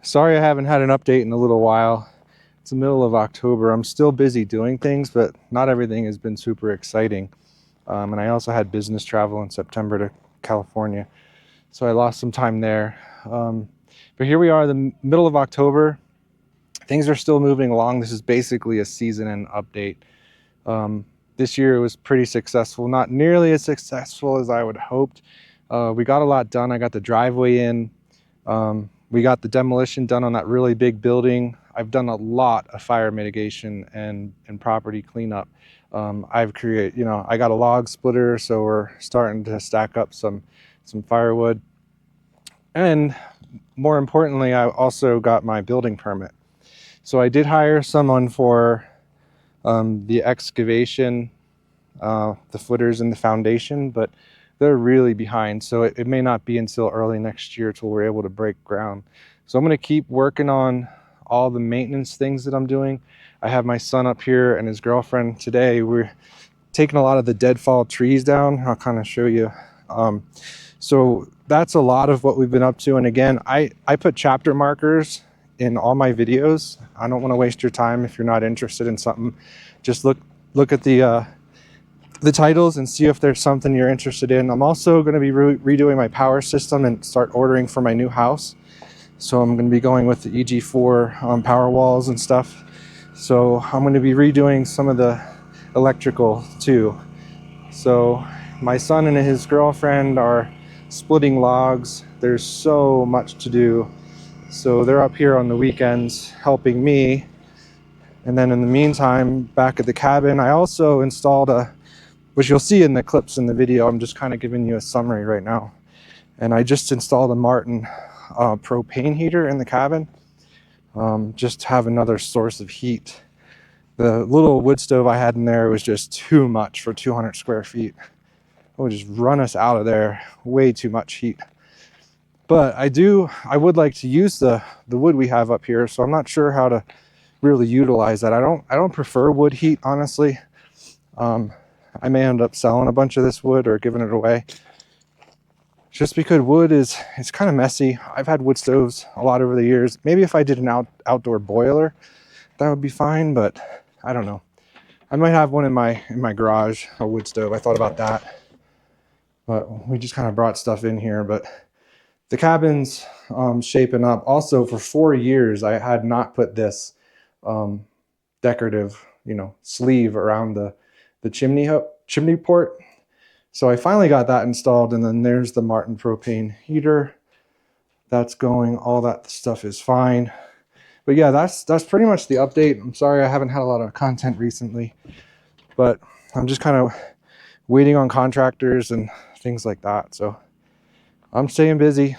Sorry I haven't had an update in a little while. It's the middle of October. I'm still busy doing things, but not everything has been super exciting. And I also had business travel in September to California, so I lost some time there. But here we are, the middle of October. Things are still moving along. This is basically a season end update. This year it was pretty successful, not nearly as successful as I would hoped. We got a lot done. I got the driveway in. We got the demolition done on that really big building. I've done a lot of fire mitigation and property cleanup. I've created, I got a log splitter, so we're starting to stack up some firewood. And more importantly, I also got my building permit. So I did hire someone for the excavation, the footers and the foundation, but they're really behind. So it may not be until early next year till we're able to break ground. So I'm going to keep working on all the maintenance things that I'm doing. I have my son up here and his girlfriend today. We're taking a lot of the deadfall trees down. I'll kind of show you. So that's a lot of what we've been up to. And again, I put chapter markers in all my videos. I don't want to waste your time. If you're not interested in something, just look at the titles and see if there's something you're interested in. I'm also going to be redoing my power system and start ordering for my new house. So I'm going to be going with the EG4 power walls and stuff. So I'm going to be redoing some of the electrical too. So my son and his girlfriend are splitting logs. There's so much to do. So they're up here on the weekends helping me. And then in the meantime, back at the cabin, I also installed which you'll see in the clips in the video. I'm just kind of giving you a summary right now. And I just installed a Martin propane heater in the cabin, just to have another source of heat. The little wood stove I had in there was just too much for 200 square feet. It would just run us out of there. Way too much heat. But I would like to use the wood we have up here, so I'm not sure how to really utilize that. I don't prefer wood heat, honestly. I may end up selling a bunch of this wood or giving it away, just because wood it's kind of messy. I've had wood stoves a lot over the years. Maybe if I did an outdoor boiler, that would be fine, but I don't know. I might have one in my garage, a wood stove. I thought about that, but we just kind of brought stuff in here. But the cabin's shaping up. Also, for 4 years, I had not put this decorative, sleeve around the chimney port. So I finally got that installed, and then there's the Martin propane heater. That's going. All that stuff is fine. But yeah, that's pretty much the update. I'm sorry I haven't had a lot of content recently, but I'm just kind of waiting on contractors and things like that. So I'm staying busy,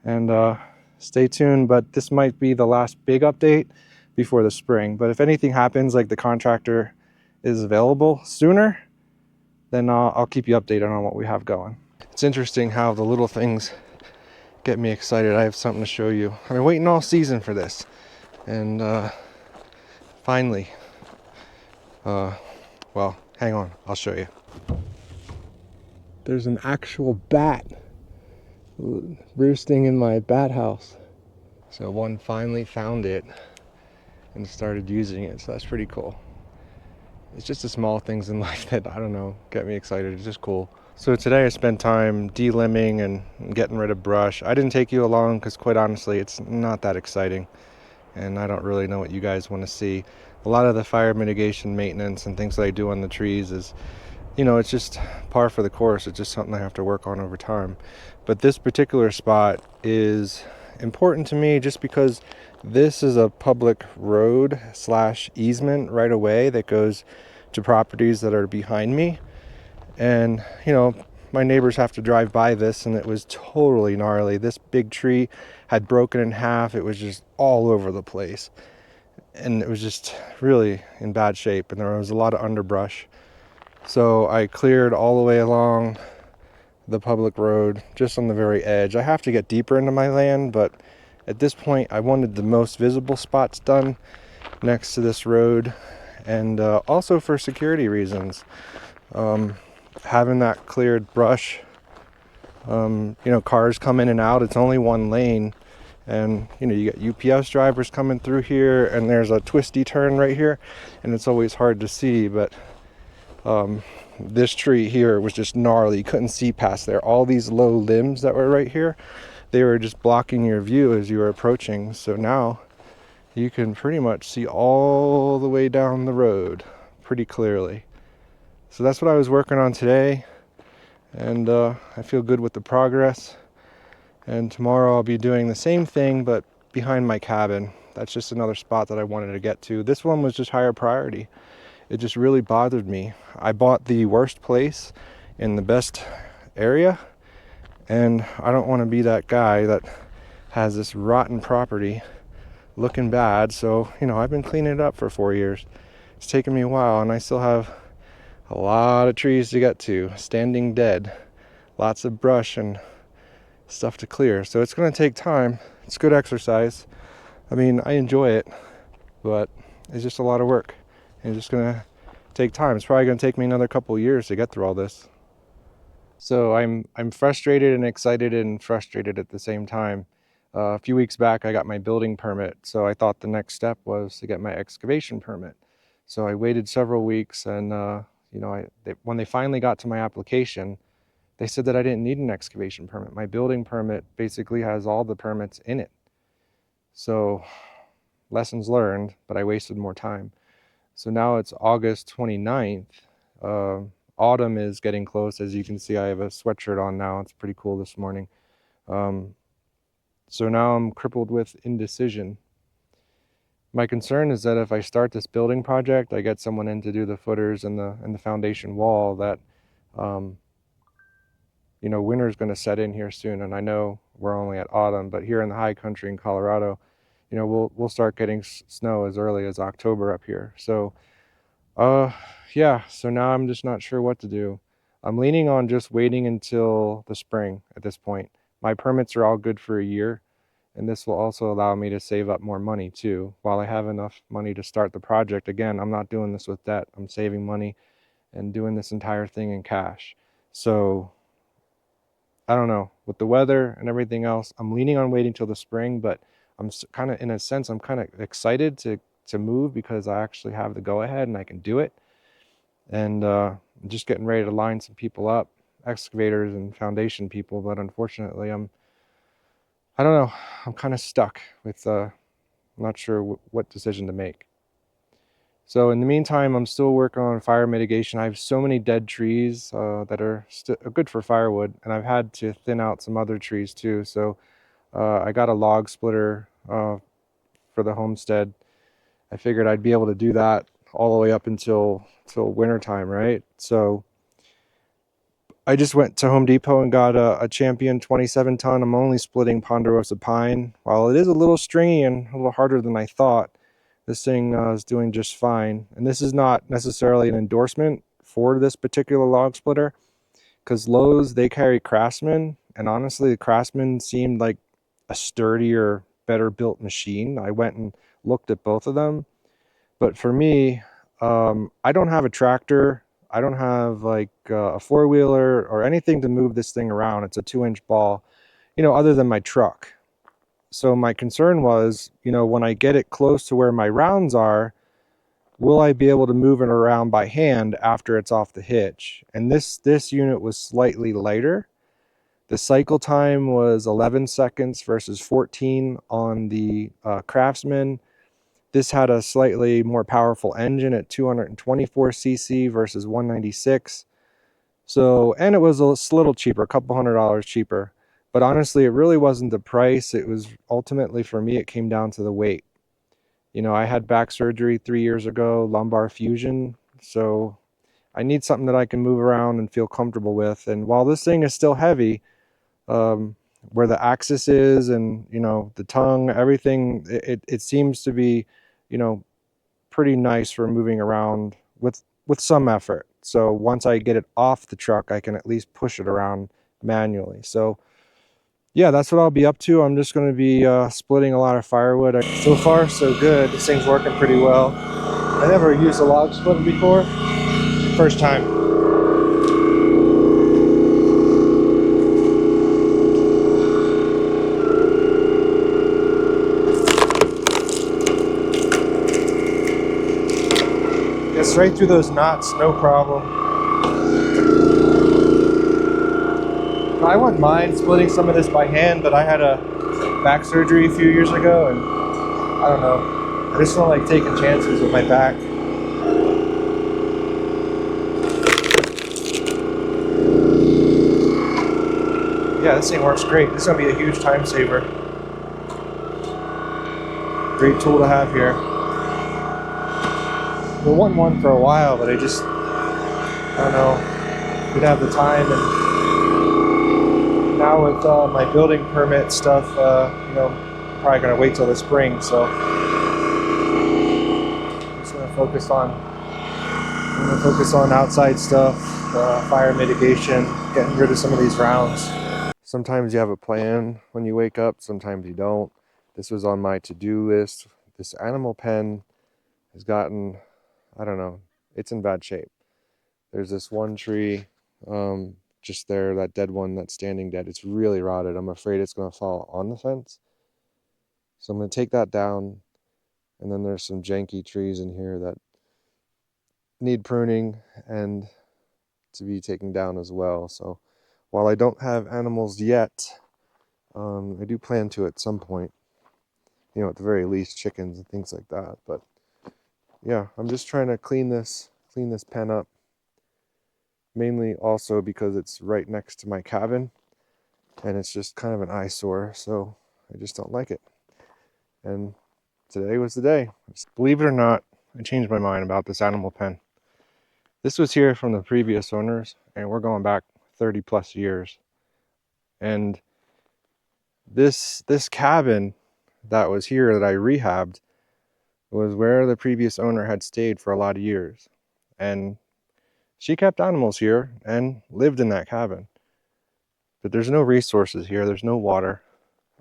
and stay tuned. But this might be the last big update before the spring. But if anything happens, like the contractor is available sooner, then I'll keep you updated on what we have going. It's interesting how the little things get me excited. I have something to show you. I've been waiting all season for this, and finally, well, hang on, I'll show you. There's an actual bat roosting in my bat house. So one finally found it and started using it, so that's pretty cool. It's just the small things in life that, I don't know, get me excited. It's just cool. So today I spent time de-limbing and getting rid of brush. I didn't take you along because, quite honestly, it's not that exciting. And I don't really know what you guys want to see. A lot of the fire mitigation maintenance and things that I do on the trees is, it's just par for the course. It's just something I have to work on over time. But this particular spot is important to me just because this is a public road / easement right away that goes to properties that are behind me. And, my neighbors have to drive by this, and it was totally gnarly. This big tree had broken in half. It was just all over the place. And it was just really in bad shape, and there was a lot of underbrush. So I cleared all the way along the public road, just on the very edge. I have to get deeper into my land, but at this point, I wanted the most visible spots done next to this road, and also for security reasons. Having that cleared brush, cars come in and out. It's only one lane, And you know, you get UPS drivers coming through here, and there's a twisty turn right here, and it's always hard to see. But this tree here was just gnarly. You couldn't see past there. All these low limbs that were right here, they were just blocking your view as you were approaching. So now you can pretty much see all the way down the road pretty clearly. So that's what I was working on today, and I feel good with the progress. And tomorrow I'll be doing the same thing, but behind my cabin. That's just another spot that I wanted to get to. This one was just higher priority. It just really bothered me. I bought the worst place in the best area, and I don't want to be that guy that has this rotten property looking bad. So, you know, I've been cleaning it up for 4 years. It's taken me a while, and I still have a lot of trees to get to, standing dead, lots of brush and stuff to clear. So it's going to take time. It's good exercise. I mean, I enjoy it, but it's just a lot of work. And it's just going to take time. It's probably going to take me another couple of years to get through all this. So I'm frustrated and excited and frustrated at the same time. A few weeks back, I got my building permit, so I thought the next step was to get my excavation permit. So I waited several weeks, and you know, when they finally got to my application, they said that I didn't need an excavation permit. My building permit basically has all the permits in it. So lessons learned, but I wasted more time. So now it's August 29th. Autumn is getting close. As you can see, I have a sweatshirt on now. It's pretty cool this morning. So now I'm crippled with indecision. My concern is that if I start this building project, I get someone in to do the footers and the foundation wall, that you know, winter's going to set in here soon. And I know we're only at autumn, but here in the high country in Colorado, you know, we'll start getting snow as early as October up here. So yeah, so now I'm just not sure what to do. I'm leaning on just waiting until the spring at this point. My permits are all good for a year, and this will also allow me to save up more money too. While I have enough money to start the project, again, I'm not doing this with debt. I'm saving money and doing this entire thing in cash. So I don't know, with the weather and everything else, I'm leaning on waiting till the spring, but I'm kind of, in a sense, I'm kind of excited to move because I actually have the go-ahead and I can do it. And I'm just getting ready to line some people up, excavators and foundation people, but unfortunately I don't know, I'm kind of stuck with, I'm not sure what decision to make. So in the meantime, I'm still working on fire mitigation. I have so many dead trees that are good for firewood, and I've had to thin out some other trees too. So I got a log splitter for the homestead. I figured I'd be able to do that all the way up until winter time, right? So I just went to Home Depot and got a Champion 27 ton. I'm only splitting ponderosa pine. While it is a little stringy and a little harder than I thought, this thing is doing just fine. And this is not necessarily an endorsement for this particular log splitter, because Lowe's, they carry Craftsman, and honestly, the Craftsman seemed like a sturdier, better built machine. I went and looked at both of them. But for me, I don't have a tractor. I don't have like a four-wheeler or anything to move this thing around. It's a 2-inch ball, you know, other than my truck. So my concern was, you know, when I get it close to where my rounds are, will I be able to move it around by hand after it's off the hitch? And this unit was slightly lighter. The cycle time was 11 seconds versus 14 on the Craftsman. This had a slightly more powerful engine at 224 cc versus 196. So, and it was a little cheaper, a couple $100 cheaper. But honestly, it really wasn't the price. It was ultimately, for me, it came down to the weight. You know, I had back surgery 3 years ago, lumbar fusion. So I need something that I can move around and feel comfortable with. And while this thing is still heavy, where the axis is and, you know, the tongue, everything, it seems to be, you know, pretty nice for moving around with some effort. So once I get it off the truck, I can at least push it around manually. So yeah, that's what I'll be up to. I'm just going to be splitting a lot of firewood. So far, so good. This thing's working pretty well. I never used a log splitter before. First time. straight through those knots, no problem. I wouldn't mind splitting some of this by hand, but I had a back surgery a few years ago, and I don't know. I just don't like taking chances with my back. Yeah, this thing works great. This is going to be a huge time saver. Great tool to have here. We wanted one for a while, but I don't know, didn't have the time. And now with my building permit stuff, you know, I'm probably going to wait till the spring. So I'm just going to focus on outside stuff, fire mitigation, getting rid of some of these rounds. Sometimes you have a plan when you wake up, sometimes you don't. This was on my to-do list. This animal pen has gotten, I don't know, it's in bad shape. There's this one tree just there, that dead one that's standing dead. It's really rotted. I'm afraid it's going to fall on the fence. So I'm going to take that down. And then there's some janky trees in here that need pruning and to be taken down as well. So while I don't have animals yet, I do plan to at some point, you know, at the very least chickens and things like that. But yeah, I'm just trying to clean this pen up, mainly also because it's right next to my cabin and it's just kind of an eyesore, so I just don't like it. And today was the day. Believe it or not, I changed my mind about this animal pen. This was here from the previous owners, and we're going back 30 plus years. And this cabin that was here that I rehabbed was where the previous owner had stayed for a lot of years. And she kept animals here and lived in that cabin. But there's no resources here, there's no water.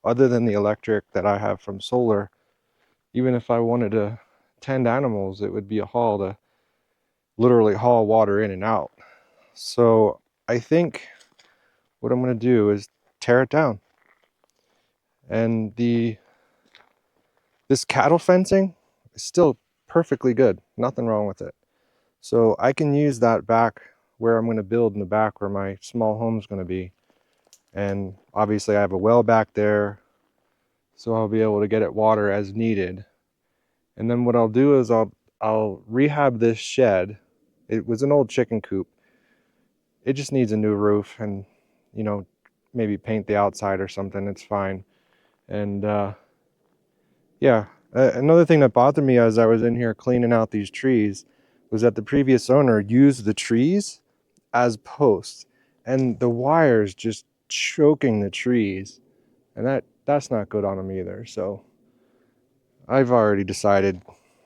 Other than the electric that I have from solar, even if I wanted to tend animals, it would be a haul to literally haul water in and out. So I think what I'm going to do is tear it down. And this cattle fencing is still perfectly good. Nothing wrong with it. So I can use that back where I'm going to build in the back where my small home's going to be. And obviously I have a well back there, so I'll be able to get it water as needed. And then what I'll do is I'll rehab this shed. It was an old chicken coop. It just needs a new roof and, you know, maybe paint the outside or something. It's fine. And yeah, another thing that bothered me as I was in here cleaning out these trees was that the previous owner used the trees as posts and the wires just choking the trees. And that's not good on them either. So I've already decided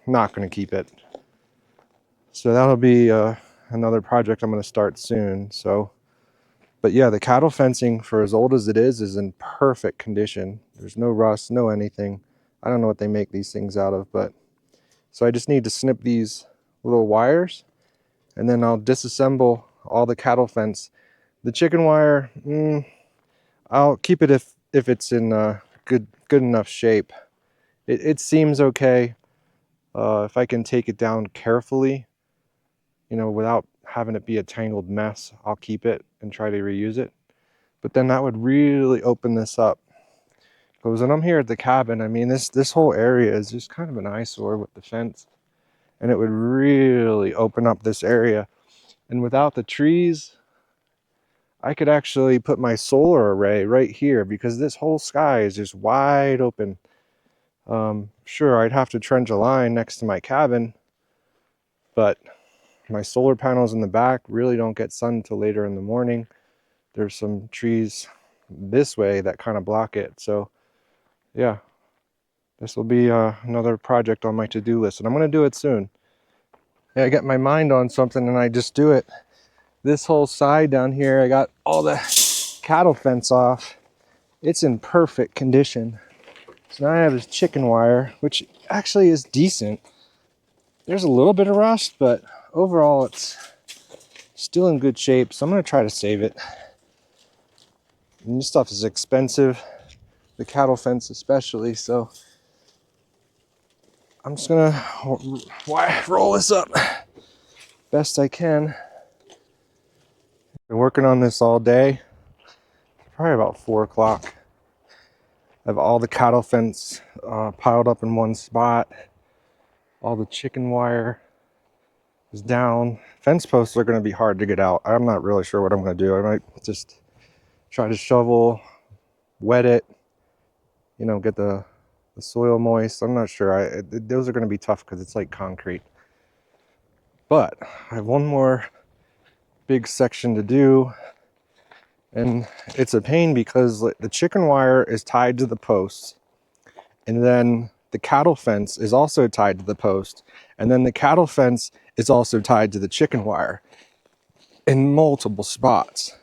not going to keep it. So that'll be another project I'm going to start soon. So, but yeah, the cattle fencing, for as old as it is in perfect condition. There's no rust, no anything. I don't know what they make these things out of, but so I just need to snip these little wires and then I'll disassemble all the cattle fence. The chicken wire, I'll keep it if it's in good enough shape. It seems okay. If I can take it down carefully, you know, without having it be a tangled mess, I'll keep it and try to reuse it. But then that would really open this up. Because when I'm here at the cabin, I mean, this whole area is just kind of an eyesore with the fence. And it would really open up this area. And without the trees, I could actually put my solar array right here because this whole sky is just wide open. Sure, I'd have to trench a line next to my cabin, but my solar panels in the back really don't get sun until later in the morning. There's some trees this way that kind of block it. So yeah, this will be another project on my to-do list, and I'm going to do it soon. Yeah, I get my mind on something and I just do it. This whole side down here, I got all the cattle fence off. It's in perfect condition. So now I have this chicken wire, which actually is decent. There's a little bit of rust, but overall it's still in good shape. So I'm going to try to save it. And this stuff is expensive, the cattle fence especially. So I'm just going to roll this up. best I can. Been working on this all day. Probably about 4 o'clock. I have all the cattle fence piled up in one spot. All the chicken wire is down. Fence posts are going to be hard to get out. I'm not really sure what I'm going to do. I might just try to shovel, wet it, you know, get the soil moist. I'm not sure. Those are going to be tough because it's like concrete. But I have one more big section to do, and it's a pain because the chicken wire is tied to the posts, and then the cattle fence is also tied to the post, and then the cattle fence is also tied to the chicken wire in multiple spots.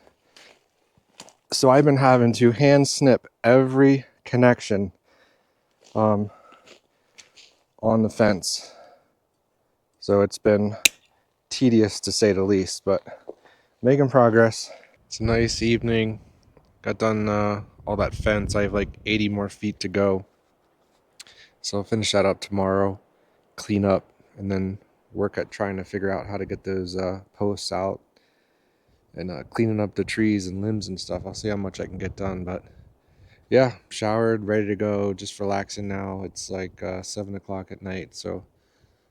So I've been having to hand snip every connection on the fence. So it's been tedious to say the least, but making progress. It's a nice evening. Got done all that fence. I have like 80 more feet to go. So I'll finish that up tomorrow, clean up, and then work at trying to figure out how to get those posts out and cleaning up the trees and limbs and stuff. I'll see how much I can get done, but yeah, showered, ready to go, just relaxing now. It's like 7 o'clock at night, so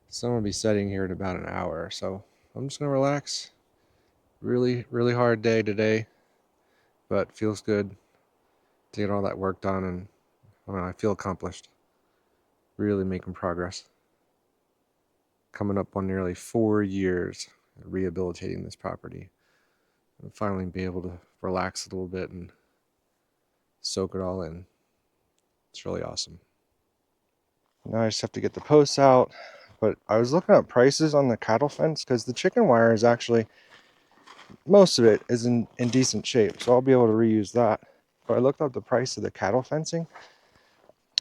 the sun will be setting here in about an hour. So I'm just gonna relax. Really, really hard day today, but feels good to get all that work done, and I don't know, I feel accomplished. Really making progress. Coming up on nearly 4 years rehabilitating this property. I'll finally be able to relax a little bit and soak it all in. It's really awesome. Now I just have to get the posts out, but I was looking at prices on the cattle fence because the chicken wire is actually, most of it is in decent shape, so I'll be able to reuse that. But I looked up the price of the cattle fencing,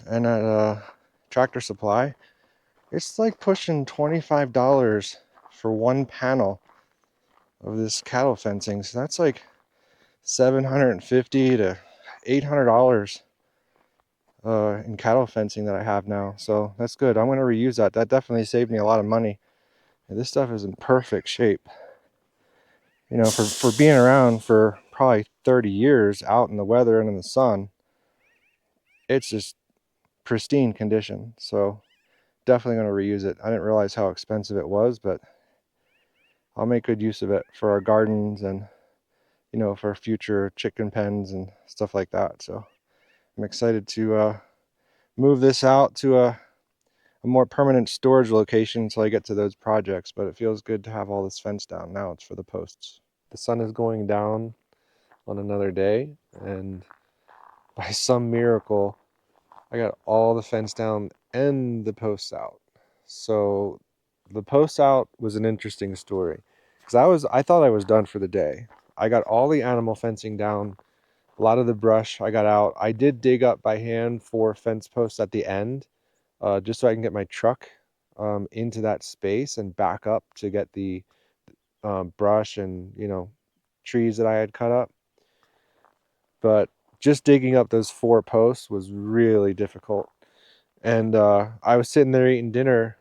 and at Tractor Supply, it's like pushing $25 for one panel of this cattle fencing. So that's like $750 to $800 in cattle fencing that I have now. So that's good. I'm going to reuse that. That definitely saved me a lot of money. And this stuff is in perfect shape. You know, for being around for probably 30 years out in the weather and in the sun, it's just pristine condition. So definitely going to reuse it. I didn't realize how expensive it was, but I'll make good use of it for our gardens and, you know, for future chicken pens and stuff like that. So I'm excited to move this out to a more permanent storage location until I get to those projects. But it feels good to have all this fence down. Now it's for the posts. The sun is going down on another day, and by some miracle, I got all the fence down and the posts out. So the posts out was an interesting story because I thought I was done for the day. I got all the animal fencing down, a lot of the brush I got out. I did dig up by hand 4 fence posts at the end, just so I can get my truck into that space and back up to get the brush and, you know, trees that I had cut up. But just digging up those 4 posts was really difficult. And I was sitting there eating dinner,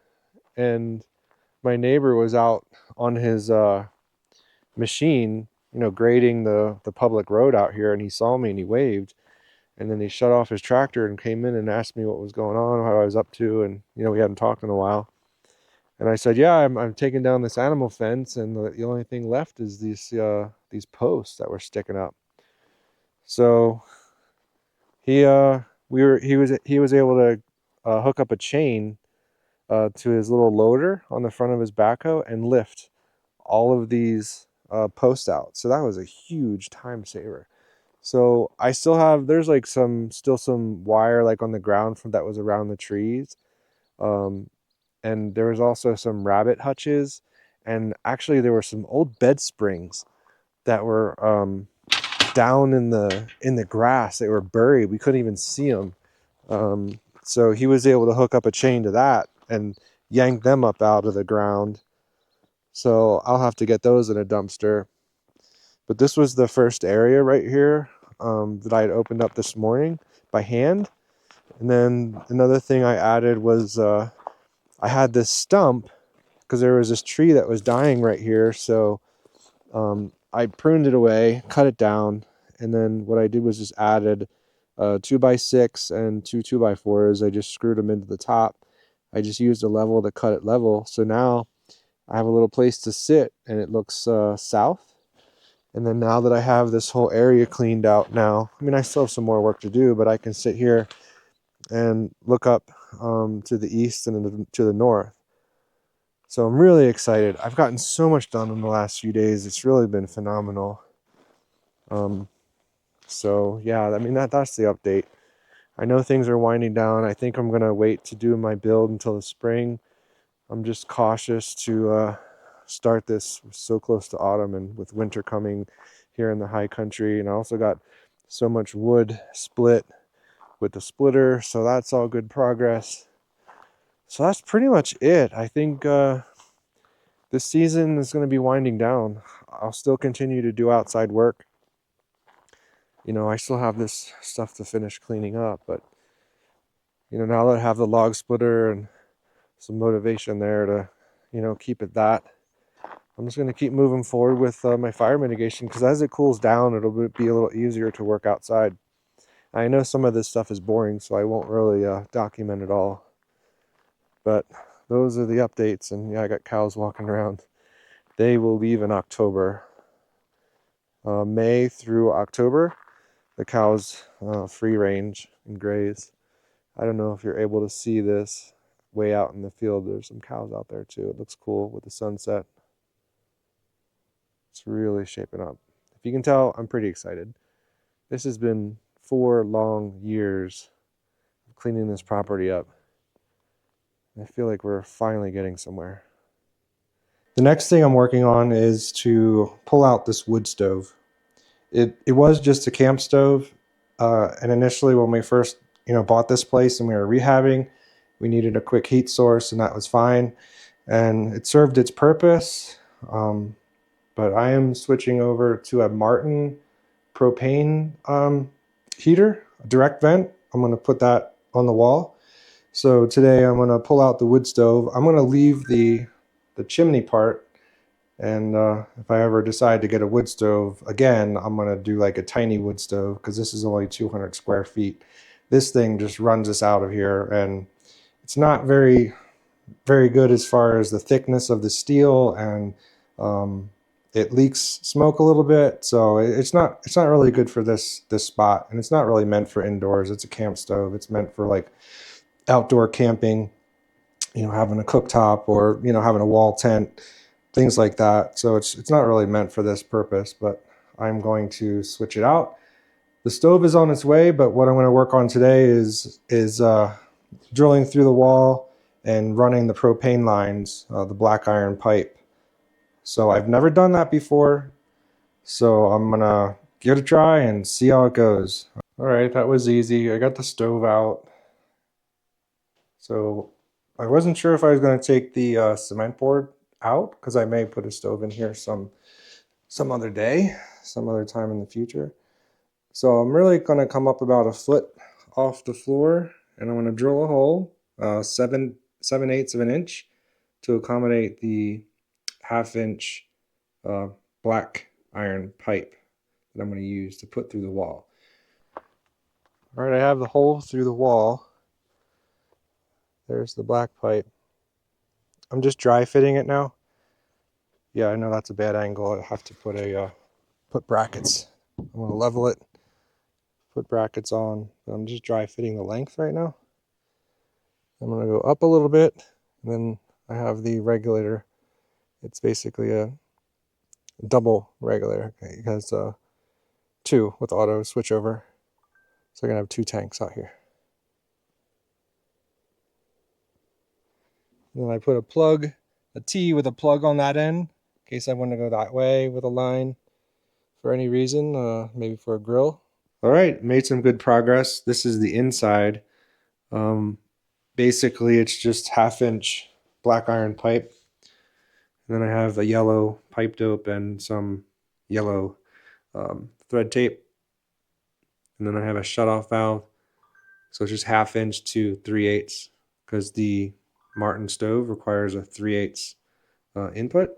and my neighbor was out on his machine, you know, grading the public road out here, and he saw me and he waved, and then he shut off his tractor and came in and asked me what was going on, what I was up to, and, you know, we hadn't talked in a while. And I said, yeah, I'm taking down this animal fence, and the only thing left is these posts that were sticking up. So he was able to hook up a chain to his little loader on the front of his backhoe and lift all of these posts out. So that was a huge time saver. So I still have, there's like still some wire like on the ground from that was around the trees. And there was also some rabbit hutches, and actually there were some old bed springs that were down in the grass. They were buried. We couldn't even see them. So he was able to hook up a chain to that and yank them up out of the ground. So I'll have to get those in a dumpster. But this was the first area right here that I had opened up this morning by hand. And then another thing I added was I had this stump because there was this tree that was dying right here. So I pruned it away, cut it down, and then what I did was just added 2x6 and two 2x4s. I just screwed them into the top. I just used a level to cut it level. So now I have a little place to sit, and it looks south. And then now that I have this whole area cleaned out now, I mean, I still have some more work to do, but I can sit here and look up to the east and to the north. So I'm really excited. I've gotten so much done in the last few days. It's really been phenomenal. So yeah, I mean, that's the update. I know things are winding down. I think I'm gonna wait to do my build until the spring. I'm just cautious to start this so close to autumn and with winter coming here in the high country. And I also got so much wood split with the splitter, so that's all good progress. So that's pretty much it. I think this season is going to be winding down. I'll still continue to do outside work. You know, I still have this stuff to finish cleaning up, but you know, now that I have the log splitter and some motivation there to, you know, keep it that, I'm just going to keep moving forward with my fire mitigation, because as it cools down, it'll be a little easier to work outside. I know some of this stuff is boring, so I won't really document it all. But those are the updates, and yeah, I got cows walking around. They will leave in October. May through October, the cows free range and graze. I don't know if you're able to see this way out in the field. There's some cows out there too. It looks cool with the sunset. It's really shaping up. If you can tell, I'm pretty excited. This has been 4 long years of cleaning this property up. I feel like we're finally getting somewhere. The next thing I'm working on is to pull out this wood stove. It was just a camp stove, and initially when we first bought this place and we were rehabbing, we needed a quick heat source, and that was fine, and it served its purpose. But I am switching over to a Martin propane heater, a direct vent. I'm going to put that on the wall. So today I'm going to pull out the wood stove. I'm going to leave the chimney part. And if I ever decide to get a wood stove again, I'm going to do like a tiny wood stove, because this is only 200 square feet. This thing just runs us out of here, and it's not very, very good as far as the thickness of the steel, and it leaks smoke a little bit. So it's not really good for this spot, and it's not really meant for indoors. It's a camp stove. It's meant for like outdoor camping, having a cooktop, or having a wall tent, things like that. So it's not really meant for this purpose, but I'm going to switch it out. The stove is on its way, but what I'm going to work on today is drilling through the wall and running the propane lines, the black iron pipe. So I've never done that before, so I'm going to give it a try and see how it goes. All right, that was easy. I got the stove out. So I wasn't sure if I was going to take the cement board out, because I may put a stove in here some other day, some other time in the future. So I'm really going to come up about 1 foot off the floor, and I'm going to drill a hole 7/8 of an inch to accommodate the 1/2 inch black iron pipe that I'm going to use to put through the wall. All right, I have the hole through the wall. There's the black pipe. I'm just dry fitting it now. Yeah, I know that's a bad angle. I have to put brackets. I'm going to level it, put brackets on. But I'm just dry fitting the length right now. I'm going to go up a little bit, and then I have the regulator. It's basically a double regulator. Okay, it has 2 with auto switch over. So I'm going to have 2 tanks out here. And then I put a T with a plug on that end, in case I want to go that way with a line for any reason, maybe for a grill. All right, made some good progress. This is the inside. Basically, it's just 1/2 inch black iron pipe. And then I have a yellow pipe dope and some yellow thread tape. And then I have a shutoff valve. So it's just 1/2 inch to 3/8, because the Martin stove requires a 3/8 input.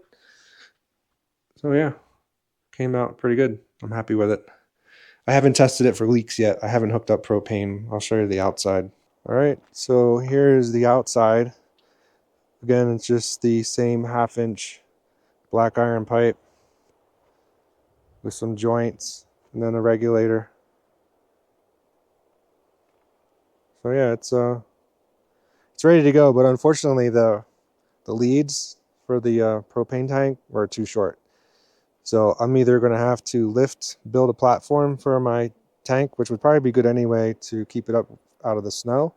So yeah, came out pretty good. I'm happy with it. I haven't tested it for leaks yet. I haven't hooked up propane. I'll show you the outside. All right, so here's the outside. Again, it's just the same 1/2 inch black iron pipe with some joints and then a regulator. So yeah, it's ready to go, but unfortunately the leads for the propane tank were too short. So I'm either going to have to build a platform for my tank, which would probably be good anyway to keep it up out of the snow,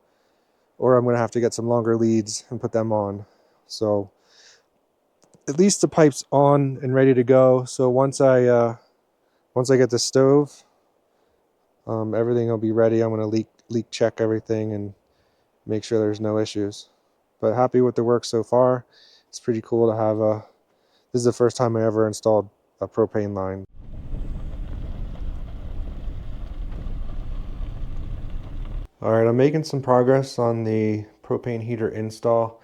or I'm going to have to get some longer leads and put them on. So at least the pipe's on and ready to go. So once I get the stove, everything will be ready. I'm going to leak check everything and make sure there's no issues. But happy with the work so far. It's pretty cool to have this is the first time I ever installed a propane line. All right, I'm making some progress on the propane heater install.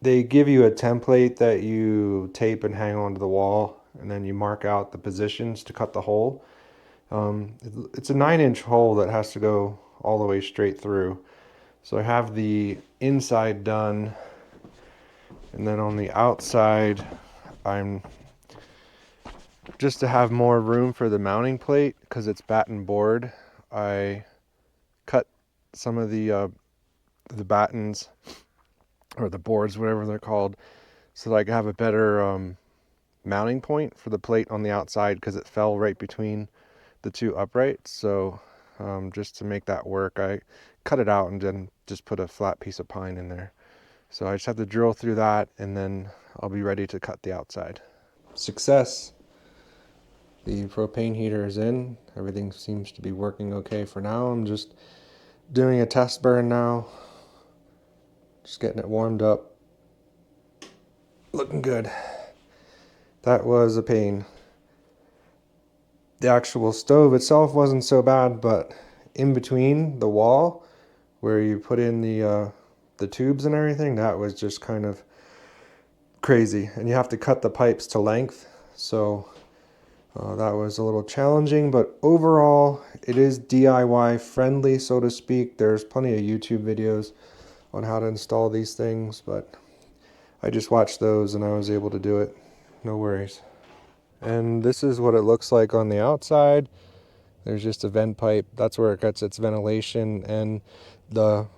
They give you a template that you tape and hang onto the wall, and then you mark out the positions to cut the hole. It's a 9-inch hole that has to go all the way straight through. So I have the inside done, and then on the outside, I'm just to have more room for the mounting plate because it's batten board. I cut some of the battens or the boards, whatever they're called, so that I can have a better mounting point for the plate on the outside because it fell right between the two uprights. So just to make that work, I cut it out and then just put a flat piece of pine in there. So I just have to drill through that and then I'll be ready to cut the outside. Success! The propane heater is in. Everything seems to be working okay for now. I'm just doing a test burn now. Just getting it warmed up. Looking good. That was a pain. The actual stove itself wasn't so bad, but in between the wall where you put in the tubes and everything, that was just kind of crazy. And you have to cut the pipes to length, so that was a little challenging, but overall it is DIY friendly, so to speak. There's plenty of YouTube videos on how to install these things, but I just watched those and I was able to do it. No worries. And this is what it looks like on the outside. There's just a vent pipe. That's where it gets its ventilation, and the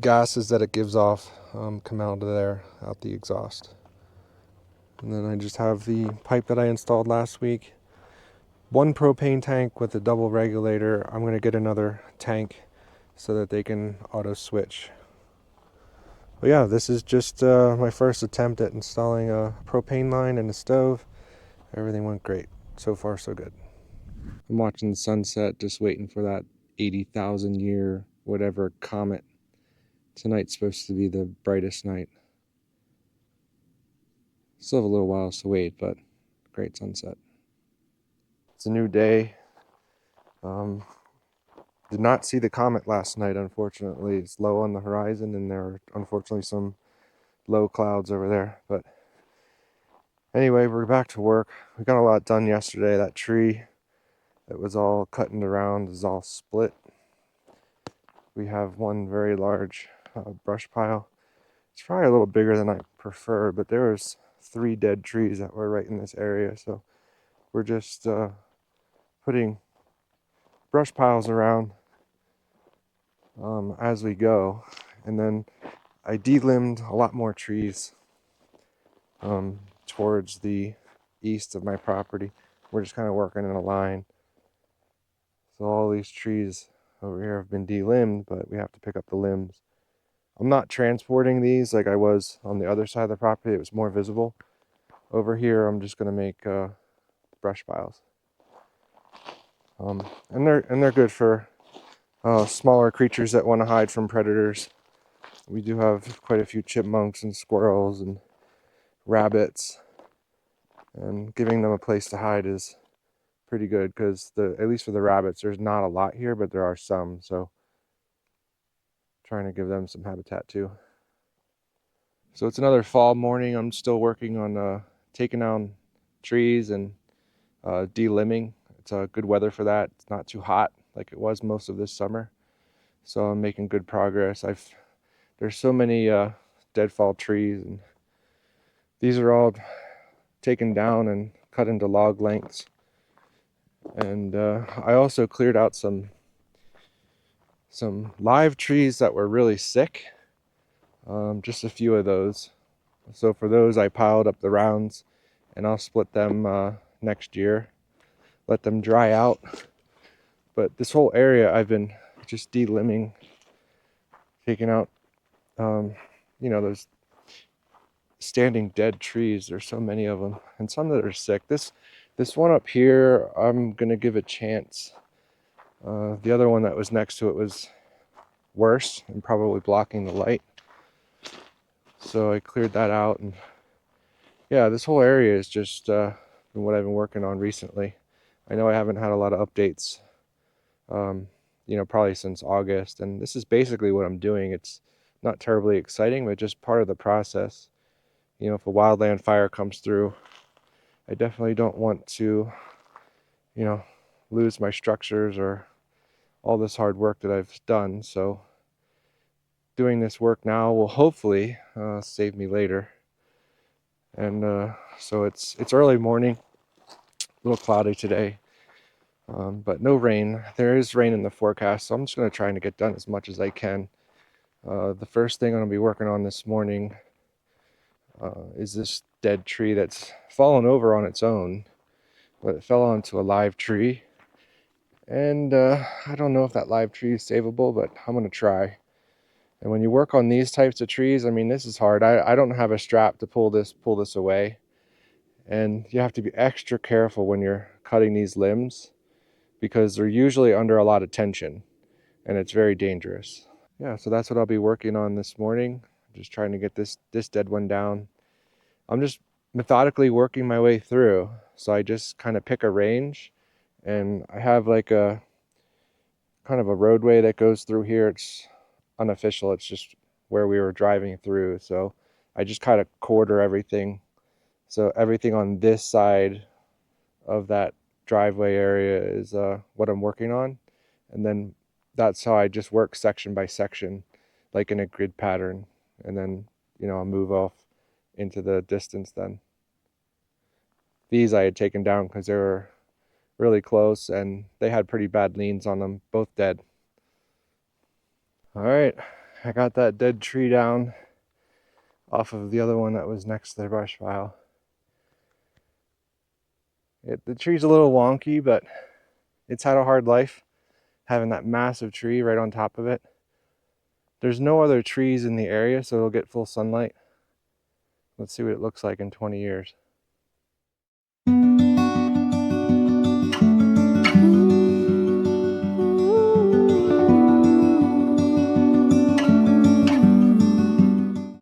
gases that it gives off come out of there, out the exhaust. And then I just have the pipe that I installed last week. One propane tank with a double regulator. I'm going to get another tank so that they can auto switch. But yeah, this is just my first attempt at installing a propane line and a stove. Everything went great. So far, so good. I'm watching the sunset, just waiting for that 80,000 year whatever comet. Tonight's supposed to be the brightest night. Still have a little while to wait, but great sunset. It's a new day. Did not see the comet last night, unfortunately. It's low on the horizon, and there are unfortunately some low clouds over there. But anyway, we're back to work. We got a lot done yesterday. That tree that was all cut and around is all split. We have one very large brush pile. It's probably a little bigger than I prefer, but there was 3 dead trees that were right in this area, so we're just putting brush piles around as we go. And then I de-limbed a lot more trees towards the east of my property. We're just kind of working in a line. So all these trees over here have been de-limbed, but we have to pick up the limbs. I'm not transporting these like I was on the other side of the property. It was more visible. Over here, I'm just going to make brush piles. And they're good for smaller creatures that want to hide from predators. We do have quite a few chipmunks and squirrels and rabbits, and giving them a place to hide is pretty good because at least for the rabbits, there's not a lot here, but there are some. So trying to give them some habitat too. So it's another fall morning. I'm still working on taking down trees and de-limbing. It's good weather for that. It's not too hot like it was most of this summer. So I'm making good progress. There's so many deadfall trees, and these are all taken down and cut into log lengths. And I also cleared out some live trees that were really sick. Just a few of those. So for those, I piled up the rounds, and I'll split them next year, let them dry out. But this whole area I've been just de-limbing, taking out, those standing dead trees. There's so many of them, and some that are sick. This one up here, I'm gonna give a chance. The other one that was next to it was worse and probably blocking the light. So I cleared that out, and yeah, this whole area is just what I've been working on recently. I know I haven't had a lot of updates, probably since August, and this is basically what I'm doing. It's not terribly exciting, but just part of the process. If a wildland fire comes through, I definitely don't want to, lose my structures or all this hard work that I've done. So doing this work now will hopefully save me later. And so it's early morning, a little cloudy today, but no rain. There is rain in the forecast, so I'm just going to try and get done as much as I can. The first thing I'm going to be working on this morning is this dead tree that's fallen over on its own, but it fell onto a live tree. And I don't know if that live tree is savable, but I'm going to try. And when you work on these types of trees, I mean, this is hard. I don't have a strap to pull this away. And you have to be extra careful when you're cutting these limbs, because they're usually under a lot of tension, and it's very dangerous. Yeah, so that's what I'll be working on this morning. Just trying to get this dead one down. I'm just methodically working my way through. So I just kind of pick a range, and I have like a kind of a roadway that goes through here. It's unofficial. It's just where we were driving through. So I just kind of quarter everything. So everything on this side of that driveway area is what I'm working on. And then that's how I just work section by section, like in a grid pattern. And then, I'll move off into the distance then. These I had taken down because they were really close and they had pretty bad leans on them, both dead. All right, I got that dead tree down off of the other one that was next to the brush pile. The tree's a little wonky, but it's had a hard life, having that massive tree right on top of it. There's no other trees in the area, so it'll get full sunlight. Let's see what it looks like in 20 years.